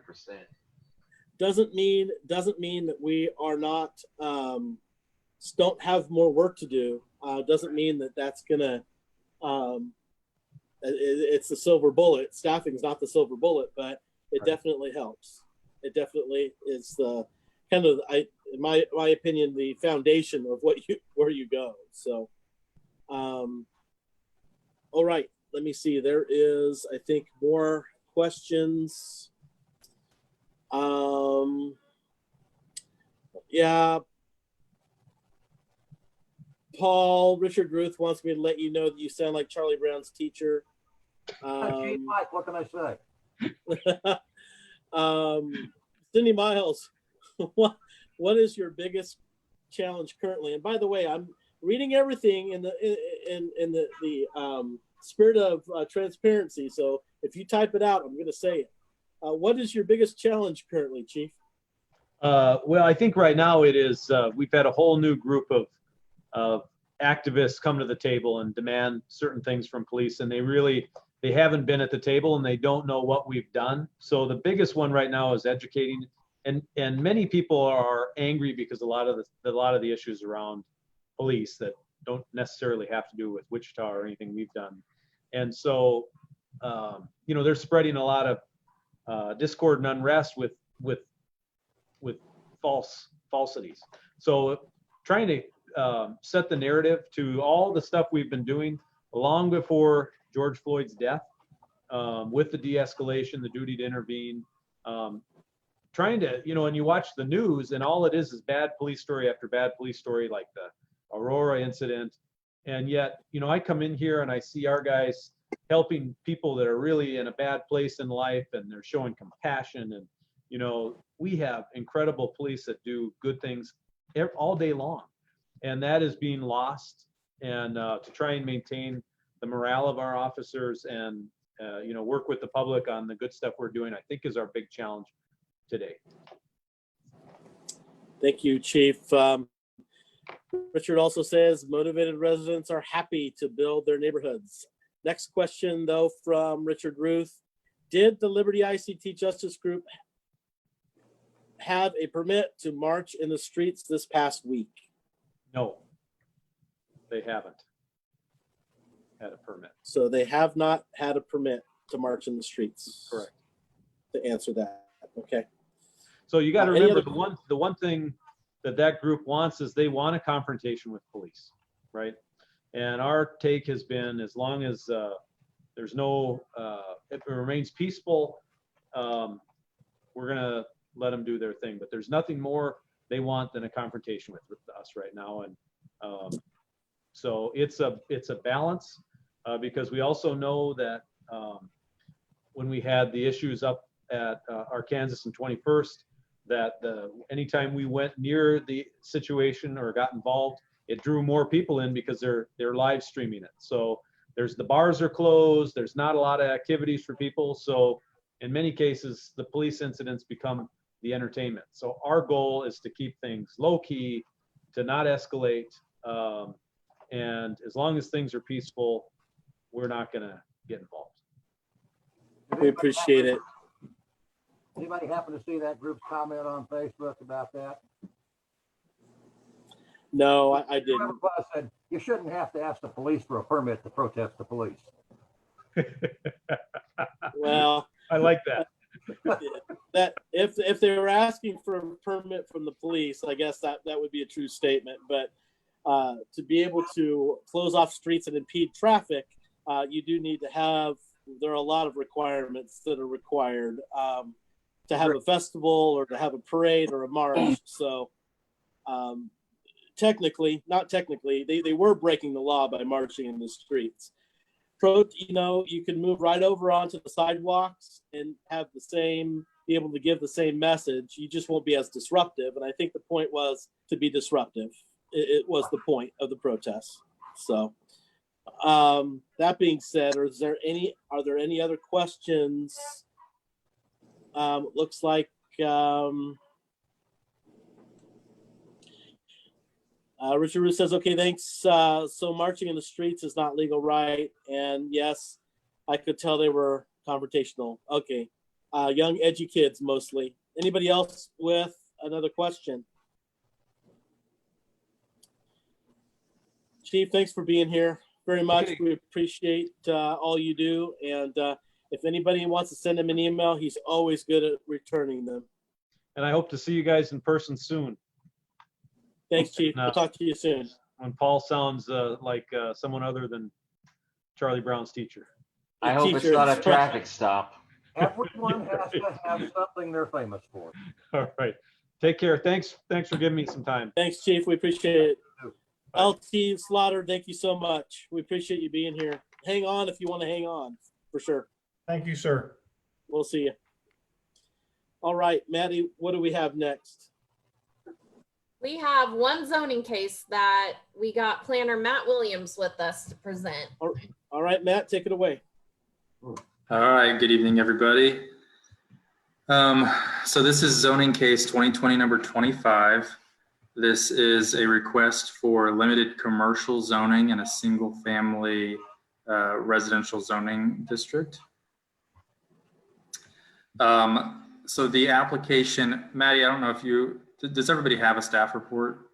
S1: Doesn't mean that we are not don't have more work to do. Doesn't mean that that's gonna it's the silver bullet. Staffing is not the silver bullet, but it definitely helps. It definitely is the kind of, in my opinion, the foundation of where you go. So, all right, let me see. There is, I think, more questions. Yeah. Paul, Richard Ruth wants me to let you know that you sound like Charlie Brown's teacher.
S9: Mike, what can I say?
S1: Cindy Miles, what is your biggest challenge currently? And by the way, I'm reading everything in the spirit of transparency. So if you type it out, I'm going to say it. What is your biggest challenge currently, Chief?
S7: Well, I think right now it is, we've had a whole new group of activists come to the table and demand certain things from police, and they haven't been at the table and they don't know what we've done. So the biggest one right now is educating, and many people are angry because a lot of the issues around police that don't necessarily have to do with Wichita or anything we've done. And so, they're spreading a lot of discord and unrest with falsities. So trying to set the narrative to all the stuff we've been doing long before George Floyd's death, with the de-escalation, the duty to intervene, trying to, and you watch the news and all it is bad police story after bad police story, like the Aurora incident. And yet, I come in here and I see our guys helping people that are really in a bad place in life, and they're showing compassion. And, we have incredible police that do good things all day long. And that is being lost. And to try and maintain the morale of our officers and, work with the public on the good stuff we're doing, I think is our big challenge today.
S1: Thank you, Chief. Richard also says motivated residents are happy to build their neighborhoods. Next question, though, from Richard Ruth. Did the Liberty ICT Justice Group have a permit to march in the streets this past week?
S7: No, they haven't had a permit.
S1: So they have not had a permit to march in the streets.
S7: Correct.
S1: To answer that. Okay.
S7: So you got to
S1: Any
S7: remember
S1: other-
S7: the one thing that group wants is they want a confrontation with police, right? And our take has been, as long as there's no, if it remains peaceful, we're gonna let them do their thing. But there's nothing more they want than a confrontation with us right now. And so it's a balance, because we also know that when we had the issues up at Arkansas and 21st, that anytime we went near the situation or got involved, it drew more people in because they're live streaming it. So the bars are closed. There's not a lot of activities for people. So in many cases, the police incidents become the entertainment. So our goal is to keep things low key, to not escalate. And as long as things are peaceful, we're not gonna get involved.
S1: We appreciate it.
S9: Anybody happen to see that group's comment on Facebook about that?
S1: No, I didn't.
S9: Whoever it was said, you shouldn't have to ask the police for a permit to protest the police.
S1: Well,
S7: I like that.
S1: That if they were asking for a permit from the police, I guess that would be a true statement. But to be able to close off streets and impede traffic, you do need to have. There are a lot of requirements that are required to have a festival or to have a parade or a march. So not technically, they were breaking the law by marching in the streets. You can move right over onto the sidewalks and have be able to give the same message. You just won't be as disruptive. And I think the point was to be disruptive. It was the point of the protest. So that being said, are there any other questions? Looks like Richard Roos says, okay, thanks. So marching in the streets is not legal, right? And yes, I could tell they were confrontational. Okay. Young, edgy kids mostly. Anybody else with another question? Chief, thanks for being here very much. We appreciate all you do. And if anybody wants to send him an email, he's always good at returning them.
S7: And I hope to see you guys in person soon.
S1: Thanks, Chief. We'll talk to you soon.
S7: When Paul sounds like someone other than Charlie Brown's teacher.
S6: I hope it's not a traffic stop.
S9: Everyone has to have something they're famous for.
S7: All right. Take care. Thanks for giving me some time.
S1: Thanks, Chief. We appreciate it. LT Slaughter, thank you so much. We appreciate you being here. Hang on if you want to hang on, for sure.
S10: Thank you, sir.
S1: We'll see you. All right, Maddie, what do we have next?
S4: We have one zoning case that we got planner Matt Williams with us to present.
S1: All right, Matt, take it away.
S12: All right, good evening, everybody. So this is zoning case 2020 number 25. This is a request for limited commercial zoning in a single family residential zoning district. So the application, Maddie, I don't know if does everybody have a staff report?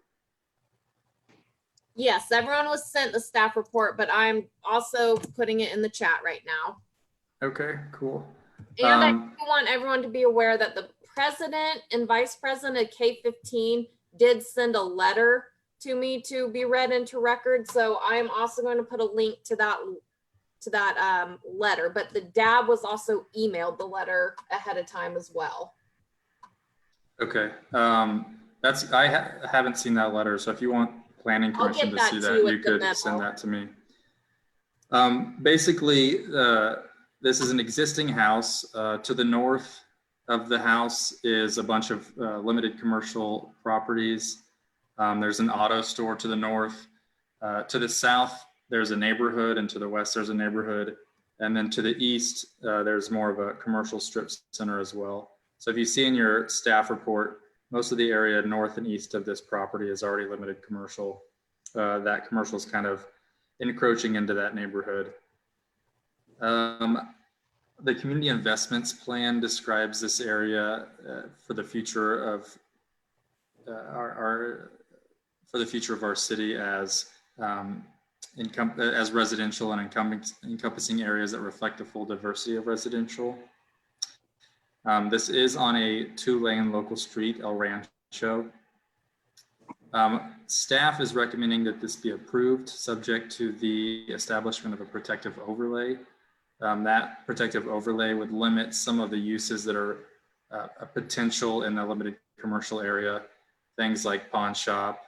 S4: Yes, everyone was sent the staff report, but I'm also putting it in the chat right now.
S12: Okay, cool.
S4: And I do want everyone to be aware that the president and vice president of K-15 did send a letter to me to be read into record. So I'm also going to put a link to that letter, but the DAB was also emailed the letter ahead of time as well.
S12: Okay. I haven't seen that letter. So if you want planning
S4: I'll
S12: commission
S4: get
S12: to
S4: that
S12: see
S4: to
S12: that,
S4: you
S12: you
S4: with the
S12: could
S4: memo.
S12: send that to me. Basically, this is an existing house. To the north of the house is a bunch of limited commercial properties. There's an auto store to the north. To the south, there's a neighborhood, and to the west, there's a neighborhood. And then to the east, there's more of a commercial strip center as well. So if you see in your staff report, most of the area north and east of this property is already limited commercial. That commercial is kind of encroaching into that neighborhood. The community investments plan describes this area for the future of our city as residential and encompassing areas that reflect the full diversity of residential. This is on a 2-lane local street, El Rancho. Staff is recommending that this be approved, subject to the establishment of a protective overlay. That protective overlay would limit some of the uses that are a potential in the limited commercial area, things like pawn shop,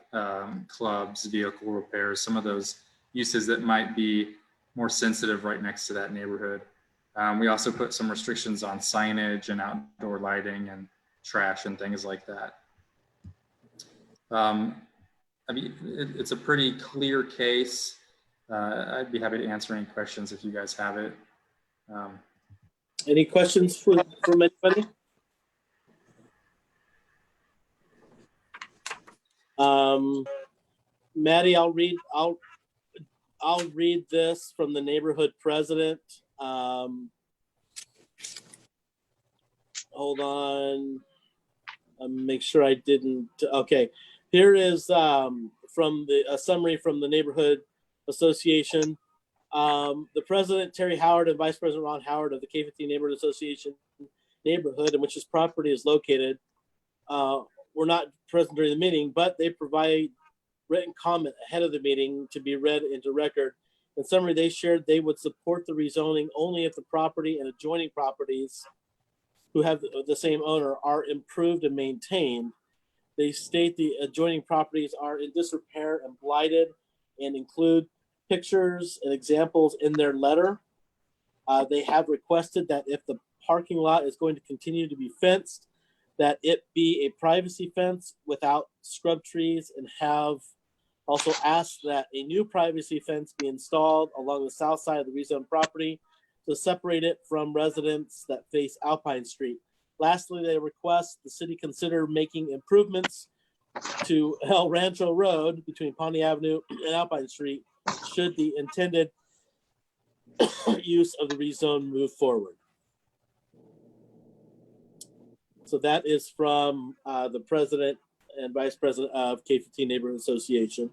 S12: clubs, vehicle repairs, some of those uses that might be more sensitive right next to that neighborhood. We also put some restrictions on signage and outdoor lighting and trash and things like that. I mean, it's a pretty clear case. I'd be happy to answer any questions if you guys have it.
S1: Any questions from anybody? Maddie, I'll read this from the neighborhood president. Hold on. Make sure I didn't. Okay, here is from a summary from the neighborhood association. The president, Terry Howard, and vice president Ron Howard of the K-15 Neighborhood Association neighborhood in which this property is located were not present during the meeting, but they provide written comment ahead of the meeting to be read into record. In summary, they shared they would support the rezoning only if the property and adjoining properties who have the same owner are improved and maintained. They state the adjoining properties are in disrepair and blighted and include pictures and examples in their letter. They have requested that if the parking lot is going to continue to be fenced, that it be a privacy fence without scrub trees, and have also asked that a new privacy fence be installed along the south side of the rezoned property to separate it from residents that face Alpine Street. Lastly, they request the city consider making improvements to El Rancho Road between Pawnee Avenue and Alpine Street should the intended use of the rezone move forward. So that is from the president and vice president of K-15 Neighborhood Association.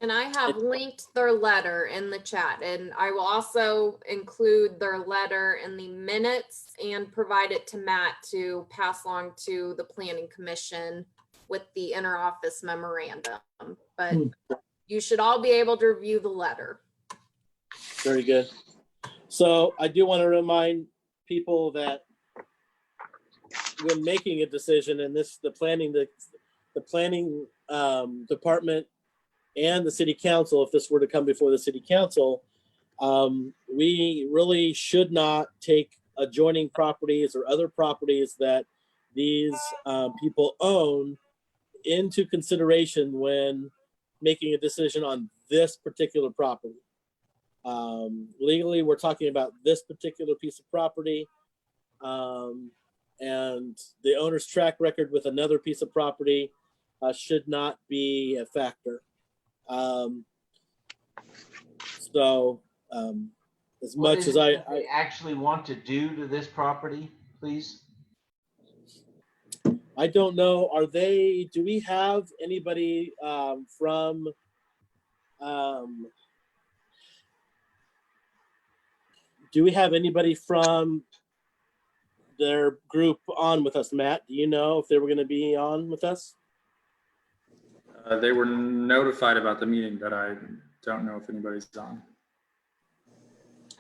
S4: And I have linked their letter in the chat, and I will also include their letter in the minutes and provide it to Matt to pass along to the Planning Commission with the interoffice memorandum. But you should all be able to review the letter.
S1: Very good. So I do want to remind people that when making a decision, and this the planning department and the city council, if this were to come before the city council, we really should not take adjoining properties or other properties that these people own into consideration when making a decision on this particular property. Legally, we're talking about this particular piece of property, and the owner's track record with another piece of property should not be a factor. As much as I
S6: actually want to do to this property, please.
S1: I don't know. Do we have anybody from their group on with us. Matt, do you know if they were going to be on with us?
S12: They were notified about the meeting, but I don't know if anybody's on.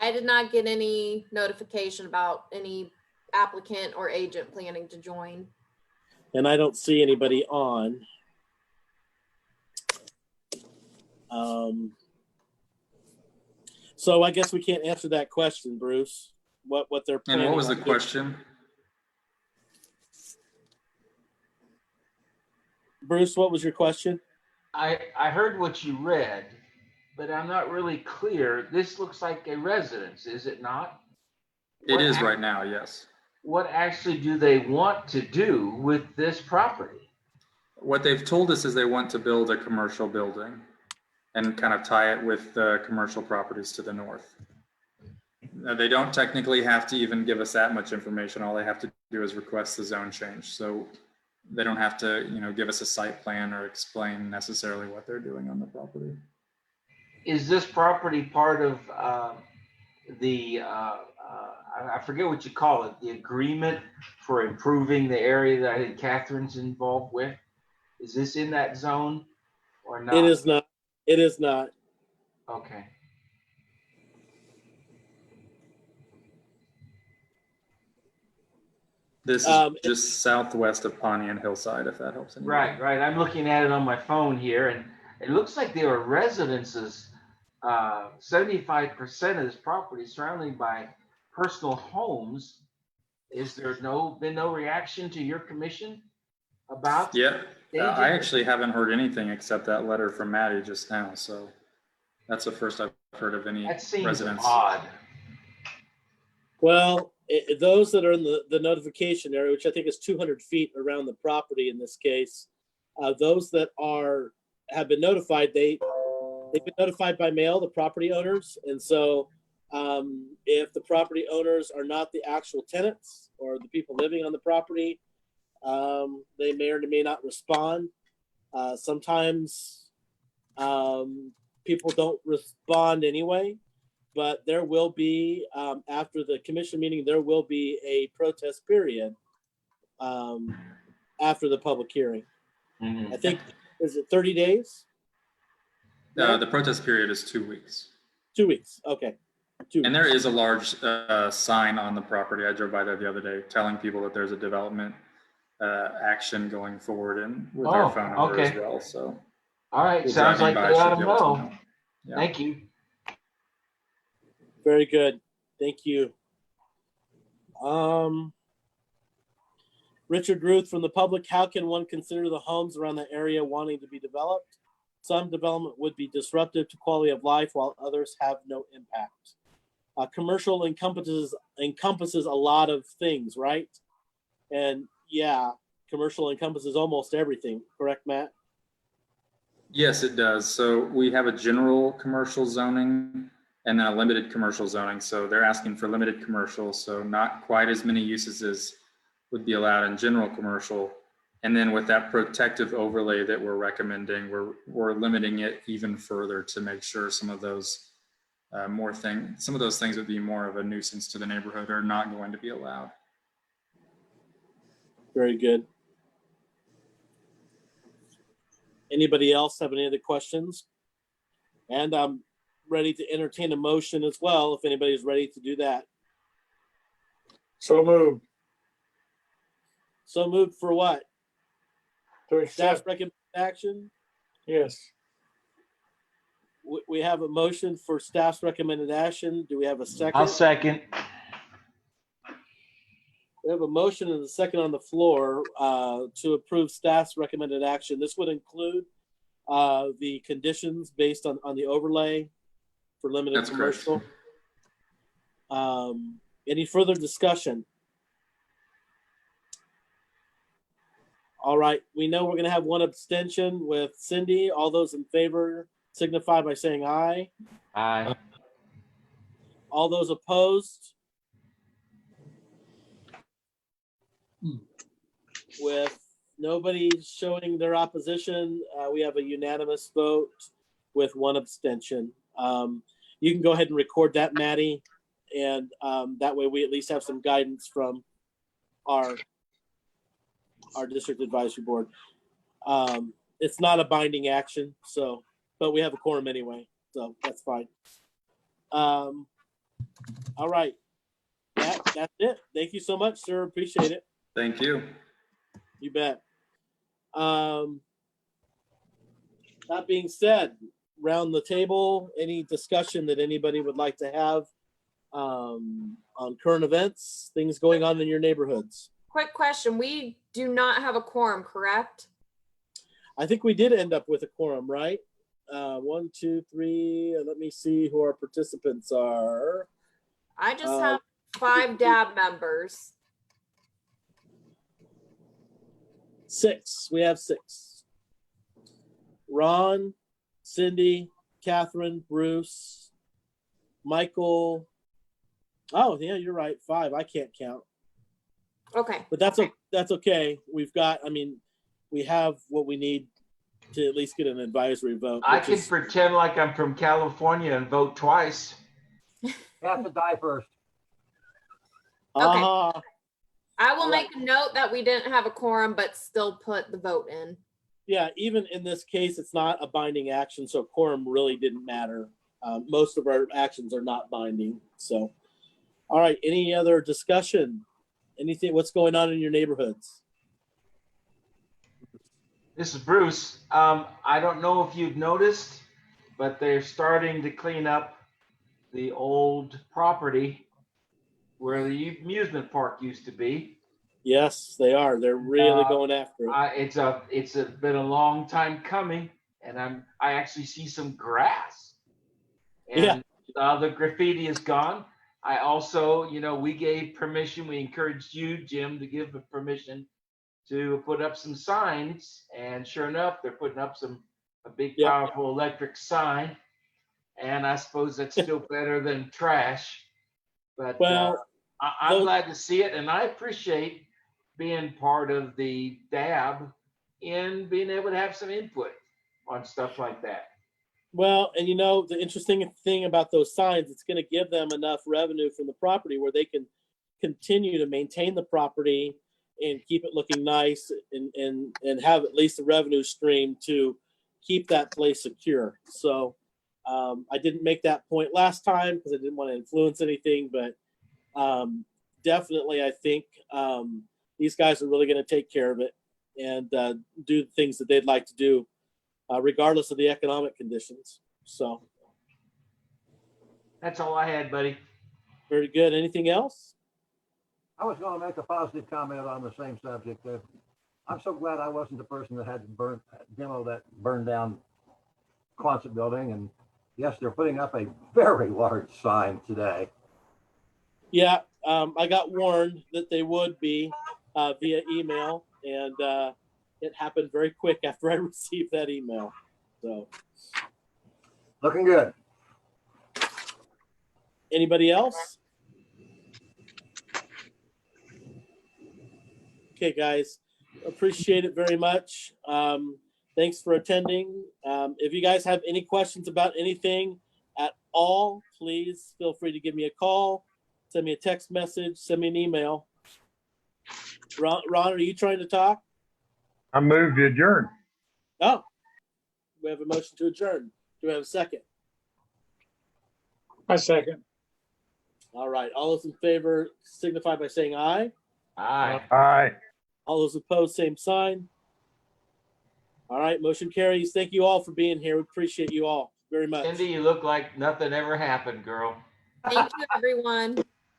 S4: I did not get any notification about any applicant or agent planning to join.
S1: And I don't see anybody on. So I guess we can't answer that question, Bruce. What they're planning.
S12: And what was the
S1: on doing.
S12: question?
S1: Bruce, what was your question?
S6: I heard what you read, but I'm not really clear. This looks like a residence, is it not?
S12: It is right now, yes.
S6: What actually do they want to do with this property?
S12: What they've told us is they want to build a commercial building and kind of tie it with the commercial properties to the north. They don't technically have to even give us that much information. All they have to do is request the zone change. So they don't have to, give us a site plan or explain necessarily what they're doing on the property.
S6: Is this property part of I forget what you call it, the agreement for improving the area that I think Catherine's involved with? Is this in that zone or not?
S1: It is not. It is not.
S6: Okay.
S12: This is just southwest of Pawnee and Hillside, if that helps anybody.
S6: Right. I'm looking at it on my phone here, and it looks like there are residences. 75% of this property is surrounded by personal homes. Is there been no reaction to your commission about?
S12: Yeah, I actually haven't heard anything except that letter from Maddie just now. So that's the first I've heard of any
S6: That seems
S12: residents.
S6: odd.
S1: Well, those that are in the notification area, which I think is 200 feet around the property in this case, those that have been notified, they've been notified by mail, the property owners. And so if the property owners are not the actual tenants or the people living on the property, they may or may not respond. Sometimes people don't respond anyway, but there will be, after the commission meeting, there will be a protest period after the public hearing.
S6: Mm-hmm.
S1: I think, is it 30 days?
S12: The protest period is 2 weeks.
S1: 2 weeks, okay. 2 weeks.
S12: And there is a large sign on the property. I drove by there the other day telling people that there's a development action going forward and with our phone number as well. So,
S6: all right, sounds like they let them know. Yeah. Thank you.
S1: Very good. Thank you. Richard Ruth from the public, how can one consider the homes around the area wanting to be developed? Some development would be disruptive to quality of life while others have no impact. Commercial encompasses a lot of things, right? And yeah, commercial encompasses almost everything, correct, Matt?
S12: yes, it does. So we have a general commercial zoning and then a limited commercial zoning. So they're asking for limited commercial. So not quite as many uses as would be allowed in general commercial. And then with that protective overlay that we're recommending, we're limiting it even further to make sure some of those some of those things would be more of a nuisance to the neighborhood are not going to be allowed.
S1: Very good. Anybody else have any other questions? And I'm ready to entertain a motion as well, if anybody's ready to do that.
S2: So moved.
S1: So moved for what?
S2: To accept.
S1: Staff recommended action?
S2: Yes.
S1: We have a motion for staff's recommended action. Do we have a second?
S6: I'll second.
S1: We have a motion and a second on the floor to approve staff's recommended action. This would include the conditions based on the overlay for limited
S12: That's
S1: commercial. Any further discussion? All right, we know we're going to have one abstention with Cindy. All those in favor signify by saying aye.
S6: Aye.
S1: All those opposed? With nobody showing their opposition, we have a unanimous vote with one abstention. You can go ahead and record that, Maddie, and that way we at least have some guidance from our district advisory board. It's not a binding action, so, but we have a quorum anyway, so that's fine. All right. That's it. Thank you so much, sir. Appreciate it.
S12: Thank you.
S1: You bet. That being said, round the table, any discussion that anybody would like to have on current events, things going on in your neighborhoods?
S4: Quick question. We do not have a quorum, correct?
S1: I think we did end up with a quorum, right? 1, 2, 3. Let me see who our participants are.
S4: I just have 5 DAB members.
S1: 6. We have 6. Ron, Cindy, Catherine, Bruce, Michael. Oh, yeah, you're right. 5. I can't count.
S4: Okay.
S1: But that's okay. We've got, I mean, we have what we need to at least get an advisory vote.
S6: I
S1: which
S6: can
S1: is-
S6: pretend like I'm from California and vote twice.
S9: Have to die first.
S4: Okay.
S1: Ah,
S4: I will
S1: All right.
S4: make a note that we didn't have a quorum, but still put the vote in.
S1: yeah, even in this case, it's not a binding action, so quorum really didn't matter. Most of our actions are not binding, so. All right, any other discussion? Anything, what's going on in your neighborhoods?
S6: This is Bruce. I don't know if you've noticed, but they're starting to clean up the old property where the amusement park used to be.
S1: Yes, they are. They're really going after it.
S6: It's been a long time coming, and I actually see some grass. And the graffiti is gone. I also, we gave permission. We encouraged you, Jim, to give the permission to put up some signs, and sure enough, they're putting up a big,
S1: Yep.
S6: powerful electric sign. And I suppose that's still better than trash. But
S1: Well,
S6: I'm
S1: those-
S6: glad to see it, and I appreciate being part of the DAB in being able to have some input on stuff like that.
S1: Well, and the interesting thing about those signs, it's going to give them enough revenue from the property where they can continue to maintain the property and keep it looking nice and have at least a revenue stream to keep that place secure. So I didn't make that point last time because I didn't want to influence anything, but definitely I think these guys are really going to take care of it and do the things that they'd like to do. Regardless of the economic conditions. So
S6: That's all I had, buddy.
S1: very good. Anything else?
S9: I was going to make a positive comment on the same subject. I'm so glad I wasn't the person that had to demo that burned down Quonset building. And yes, they're putting up a very large sign today.
S1: Yeah, I got warned that they would be via email, and it happened very quick after I received that email. So,
S9: Looking good.
S1: anybody else? Okay, guys, appreciate it very much. Thanks for attending. If you guys have any questions about anything at all, please feel free to give me a call, send me a text message, send me an email. Ron, are you trying to talk?
S13: I moved to adjourn.
S1: Oh, we have a motion to adjourn. Do we have a second?
S2: I second.
S1: All right. All those in favor signify by saying aye.
S6: Aye.
S13: Aye.
S1: All those opposed, same sign. All right. Motion carries. Thank you all for being here. We appreciate you all very much.
S6: Cindy, you look like nothing ever happened, girl.
S4: Thank you, everyone.